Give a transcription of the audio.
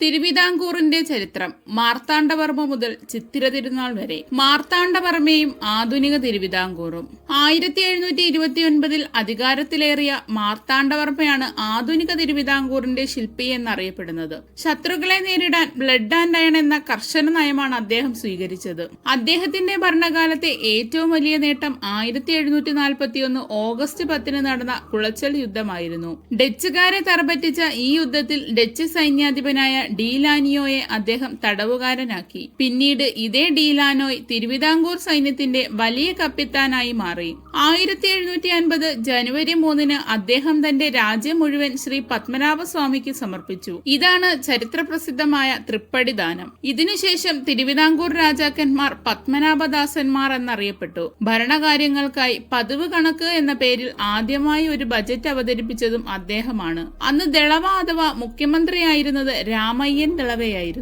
തിരുവിതാംകൂറിന്റെ ചരിത്രം മാർത്താണ്ഡവർമ്മ മുതൽ ചിത്തിര തിരുനാൾ വരെ. മാർത്താണ്ഡവർമ്മയും ആധുനിക തിരുവിതാംകൂറും. 1729 അധികാരത്തിലേറിയ മാർത്താണ്ഡവർമ്മയാണ് ആധുനിക തിരുവിതാംകൂറിന്റെ ശില്പി എന്നറിയപ്പെടുന്നത്. ശത്രുക്കളെ നേരിടാൻ ബ്ലഡ് ആൻഡ് അയൺ എന്ന കർശന നയമാണ് അദ്ദേഹം സ്വീകരിച്ചത്. അദ്ദേഹത്തിന്റെ ഭരണകാലത്തെ ഏറ്റവും വലിയ നേട്ടം 1741 ഓഗസ്റ്റ് 10 നടന്ന കുളച്ചൽ യുദ്ധമായിരുന്നു. ഡച്ചുകാരെ തറപറ്റിച്ച ഈ യുദ്ധത്തിൽ ഡച്ച് സൈന്യാധിപനായ ഡീലാനിയോയെ അദ്ദേഹം തടവുകാരനാക്കി. പിന്നീട് ഇതേ ഡീലാനോയ് തിരുവിതാംകൂർ സൈന്യത്തിന്റെ വലിയ കപ്പിത്താനായി മാറി. 1750 ജനുവരി 3 അദ്ദേഹം തന്റെ രാജ്യം മുഴുവൻ ശ്രീ പത്മനാഭസ്വാമിക്ക് സമർപ്പിച്ചു. ഇതാണ് ചരിത്രപ്രസിദ്ധമായ തൃപ്പടിദാനം. ഇതിനുശേഷം തിരുവിതാംകൂർ രാജാക്കന്മാർ പത്മനാഭദാസന്മാർ എന്നറിയപ്പെട്ടു. ഭരണകാര്യങ്ങൾക്കായി പതിവ് കണക്ക് എന്ന പേരിൽ ആദ്യമായി ഒരു ബജറ്റ് അവതരിപ്പിച്ചതും അദ്ദേഹമാണ്. അന്ന് ദളവ അഥവാ മുഖ്യമന്ത്രിയായിരുന്നത് രാമയ്യൻ ദളവയായിരുന്നു.